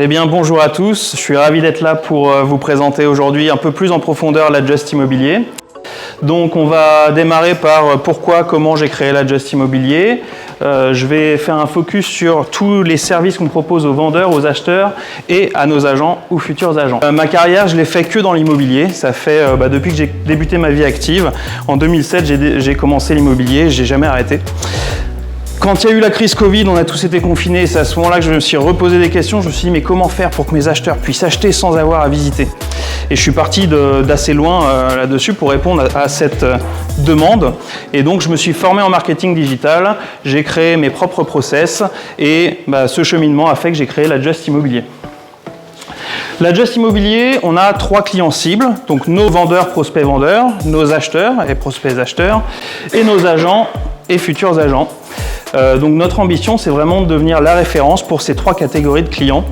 Eh bien, bonjour à tous. Je suis ravi d'être là pour vous présenter aujourd'hui un peu plus en profondeur l'Adjust Immobilier. Donc, on va démarrer par pourquoi, comment j'ai créé l'Adjust Immobilier. Je vais faire un focus sur tous les services qu'on propose aux vendeurs, aux acheteurs et à nos agents ou futurs agents. Ma carrière, je l'ai fait que dans l'immobilier. Ça fait depuis que j'ai débuté ma vie active. En 2007, j'ai commencé l'immobilier. J'ai jamais arrêté. Quand il y a eu la crise Covid, on a tous été confinés, c'est à ce moment-là que je me suis reposé des questions. Je me suis dit, mais comment faire pour que mes acheteurs puissent acheter sans avoir à visiter? Et je suis parti d'assez loin là-dessus pour répondre à cette demande. Et donc, je me suis formé en marketing digital, j'ai créé mes propres process et ce cheminement a fait que j'ai créé l'Adjust Immobilier. L'Adjust Immobilier, on a 3 clients cibles, donc nos vendeurs, prospects vendeurs, nos acheteurs et prospects acheteurs, et nos agents et futurs agents. Donc notre ambition, c'est vraiment de devenir la référence pour ces 3 catégories de clients.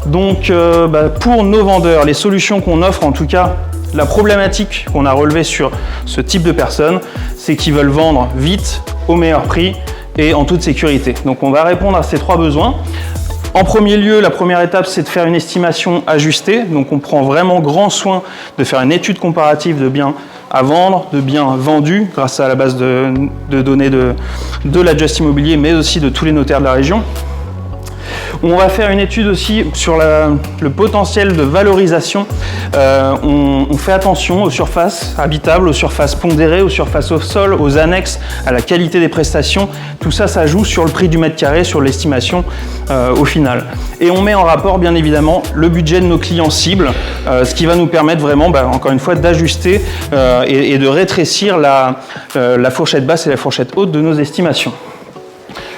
Donc pour nos vendeurs, les solutions qu'on offre, en tout cas la problématique qu'on a relevée sur ce type de personnes, c'est qu'ils veulent vendre vite, au meilleur prix et en toute sécurité. Donc on va répondre à ces 3 besoins. En premier lieu, la première étape, c'est de faire une estimation ajustée. Donc on prend vraiment grand soin de faire une étude comparative de biens à vendre, de biens vendus grâce à la base de données de l'Adjust Immobilier, mais aussi de tous les notaires de la région. On va faire une étude aussi sur le potentiel de valorisation. On fait attention aux surfaces habitables, aux surfaces pondérées, aux surfaces au sol, aux annexes, à la qualité des prestations. Tout ça, ça joue sur le prix du mètre carré, sur l'estimation au final. Et on met en rapport, bien évidemment, le budget de nos clients cibles, ce qui va nous permettre vraiment, encore une fois, d'ajuster et de rétrécir la fourchette basse et la fourchette haute de nos estimations.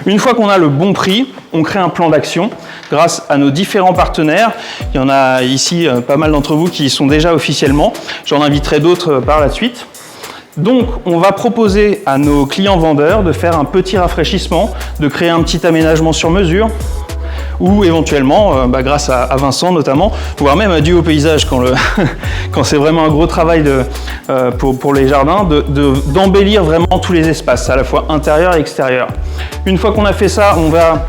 Une fois qu'on a le bon prix, on crée un plan d'action grâce à nos différents partenaires. Il y en a ici pas mal d'entre vous qui y sont déjà officiellement. J'en inviterai d'autres par la suite. Donc, on va proposer à nos clients vendeurs de faire un petit rafraîchissement, de créer un petit aménagement sur mesure, ou éventuellement, grâce à Vincent notamment, voire même à Dieu au paysage quand c'est vraiment un gros travail pour les jardins, d'embellir vraiment tous les espaces, à la fois intérieur et extérieur. Une fois qu'on a fait ça, on va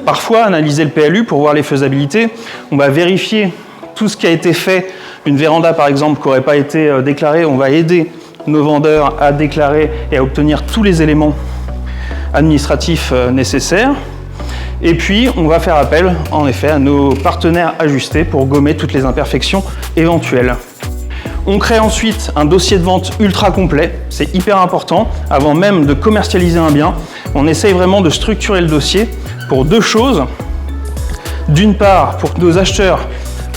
parfois analyser le PLU pour voir les faisabilités. On va vérifier tout ce qui a été fait. Une véranda par exemple qui n'aurait pas été déclarée, on va aider nos vendeurs à déclarer et à obtenir tous les éléments administratifs nécessaires. Et puis, on va faire appel, en effet, à nos partenaires ajustés pour gommer toutes les imperfections éventuelles. On crée ensuite un dossier de vente ultra complet, c'est hyper important. Avant même de commercialiser un bien, on essaye vraiment de structurer le dossier pour 2 choses. D'une part, pour que nos acheteurs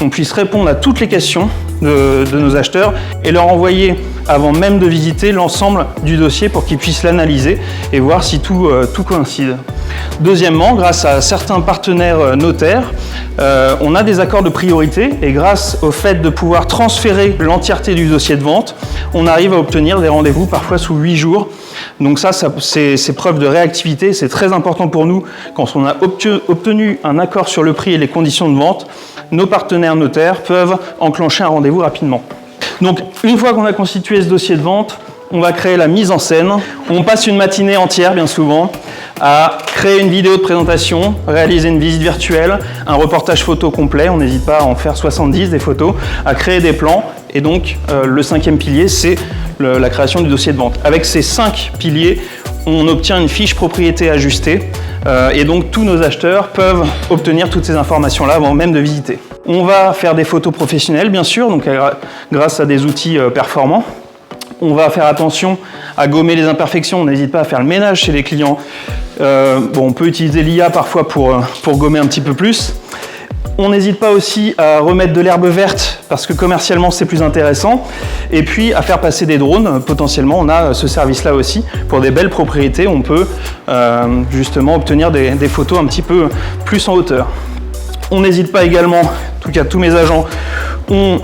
on puisse répondre à toutes les questions de nos acheteurs et leur envoyer, avant même de visiter, l'ensemble du dossier pour qu'ils puissent l'analyser et voir si tout coïncide. Deuxièmement, grâce à certains partenaires notaires, on a des accords de priorité et grâce au fait de pouvoir transférer l'entièreté du dossier de vente, on arrive à obtenir des rendez-vous parfois sous 8 jours. Donc ça c'est preuve de réactivité, c'est très important pour nous quand on a obtenu un accord sur le prix et les conditions de vente. Nos partenaires notaires peuvent enclencher un rendez-vous rapidement. Donc, une fois qu'on a constitué ce dossier de vente, on va créer la mise en scène. On passe une matinée entière, bien souvent, à créer une vidéo de présentation, réaliser une visite virtuelle, un reportage photo complet, on n'hésite pas à en faire 70 des photos, à créer des plans. Et donc, le 5e pilier, c'est la création du dossier de vente. Avec ces 5 piliers, on obtient une fiche propriété ajustée et donc tous nos acheteurs peuvent obtenir toutes ces informations-là avant même de visiter. On va faire des photos professionnelles, bien sûr, donc grâce à des outils performants. On va faire attention à gommer les imperfections, on n'hésite pas à faire le ménage chez les clients. On peut utiliser l'IA parfois pour gommer un petit peu plus. On n'hésite pas aussi à remettre de l'herbe verte parce que commercialement c'est plus intéressant. Et puis à faire passer des drones, potentiellement on a ce service-là aussi. Pour des belles propriétés, on peut justement obtenir des photos un petit peu plus en hauteur. On n'hésite pas également, en tout cas tous mes agents ont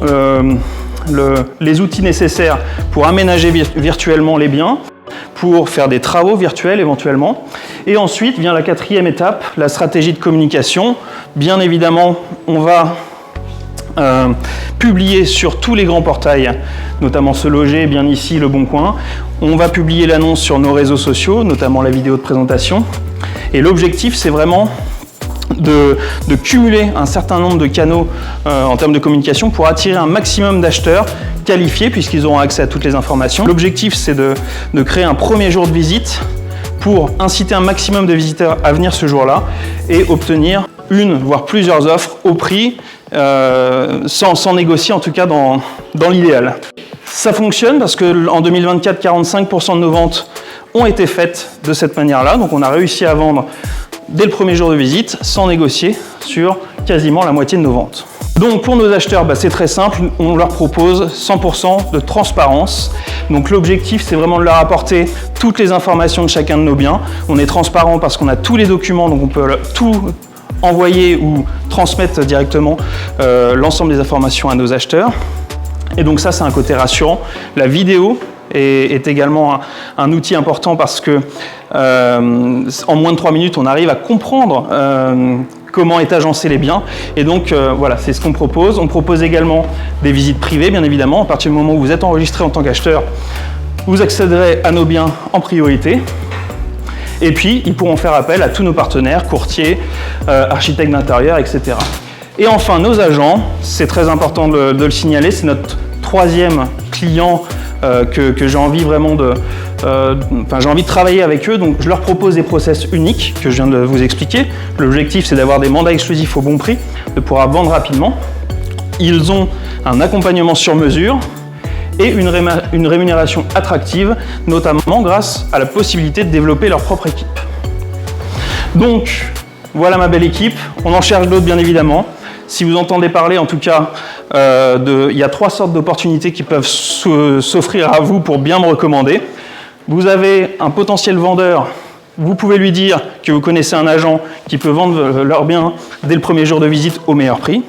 les outils nécessaires pour aménager virtuellement les biens, pour faire des travaux virtuels éventuellement. Et ensuite vient la 4e étape, la stratégie de communication. Bien évidemment, on va publier sur tous les grands portails, notamment Se Loger, bien ici, Le Bon Coin. On va publier l'annonce sur nos réseaux sociaux, notamment la vidéo de présentation. Et l'objectif, c'est vraiment de cumuler un certain nombre de canaux en termes de communication pour attirer un maximum d'acheteurs qualifiés puisqu'ils auront accès à toutes les informations. L'objectif, c'est de créer un premier jour de visite pour inciter un maximum de visiteurs à venir ce jour-là et obtenir une, voire plusieurs offres au prix, sans négocier en tout cas dans l'idéal. Ça fonctionne parce qu'en 2024, 45% de nos ventes ont été faites de cette manière-là. Donc on a réussi à vendre dès le premier jour de visite sans négocier sur quasiment la moitié de nos ventes. Donc pour nos acheteurs, c'est très simple, on leur propose 100% de transparence. Donc l'objectif, c'est vraiment de leur apporter toutes les informations de chacun de nos biens. On est transparent parce qu'on a tous les documents, donc on peut tout envoyer ou transmettre directement l'ensemble des informations à nos acheteurs. Et donc ça, c'est un côté rassurant. La vidéo est également un outil important parce que en moins de 3 minutes, on arrive à comprendre comment est agencé les biens. Et donc voilà, c'est ce qu'on propose. On propose également des visites privées, bien évidemment. À partir du moment où vous êtes enregistré en tant qu'acheteur, vous accéderez à nos biens en priorité. Et puis, ils pourront faire appel à tous nos partenaires, courtiers, architectes d'intérieur, etc. Et enfin, nos agents, c'est très important de le signaler, c'est notre troisième client que j'ai envie vraiment j'ai envie de travailler avec eux. Donc je leur propose des process uniques que je viens de vous expliquer. L'objectif, c'est d'avoir des mandats exclusifs au bon prix, de pouvoir vendre rapidement. Ils ont un accompagnement sur mesure et une rémunération attractive, notamment grâce à la possibilité de développer leur propre équipe. Donc voilà ma belle équipe. On en cherche d'autres, bien évidemment. Si vous entendez parler, en tout cas, il y a 3 sortes d'opportunités qui peuvent s'offrir à vous pour bien me recommander. Vous avez un potentiel vendeur, vous pouvez lui dire que vous connaissez un agent qui peut vendre leurs biens dès le premier jour de visite au meilleur prix.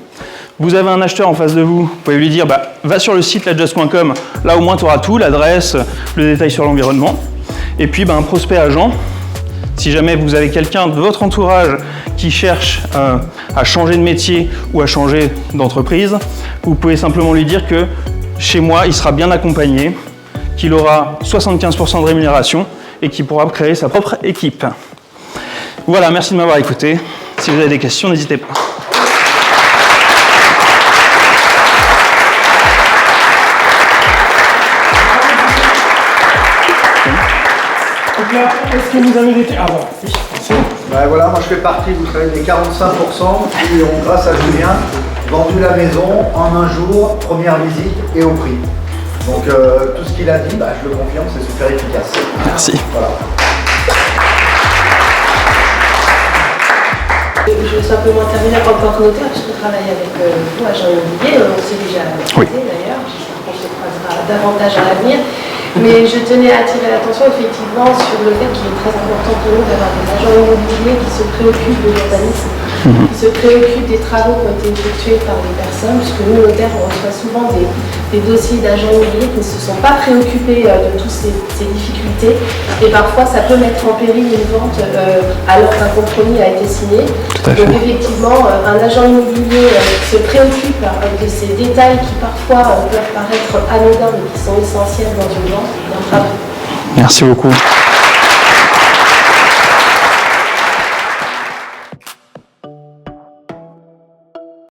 Vous avez un acheteur en face de vous, vous pouvez lui dire va sur le site ladjust.com, là au moins tu auras tout, l'adresse, le détail sur l'environnement. Et puis un prospect agent, si jamais vous avez quelqu'un de votre entourage qui cherche à changer de métier ou à changer d'entreprise, vous pouvez simplement lui dire que chez moi, il sera bien accompagné, qu'il aura 75% de rémunération et qu'il pourra créer sa propre équipe. Voilà, merci de m'avoir écouté. Si vous avez des questions, n'hésitez pas. Donc là, est-ce que vous avez des questions? Ah bon, oui, voilà, moi je fais partie, vous savez, des 45% qui ont, grâce à Julien, vendu la maison en un jour, première visite et au prix. Donc tout ce qu'il a dit, je le confirme, c'est super efficace. Merci. Voilà. Je veux simplement terminer en tant que notaire, puisque je travaille avec vous, agent immobilier, on s'est déjà croisé d'ailleurs, j'espère qu'on se croisera davantage à l'avenir. Mais je tenais à attirer l'attention effectivement sur le fait qu'il est très important pour nous d'avoir des agents immobiliers qui se préoccupent de l'urbanisme, qui se préoccupent des travaux qui ont été effectués par les personnes, puisque nous, notaires, on reçoit souvent des dossiers d'agents immobiliers qui ne se sont pas préoccupés de toutes ces difficultés. Et parfois, ça peut mettre en péril une vente alors qu'un compromis a été signé. Donc effectivement, un agent immobilier se préoccupe de ces détails qui parfois peuvent paraître anodins mais qui sont essentiels dans une vente. Merci beaucoup.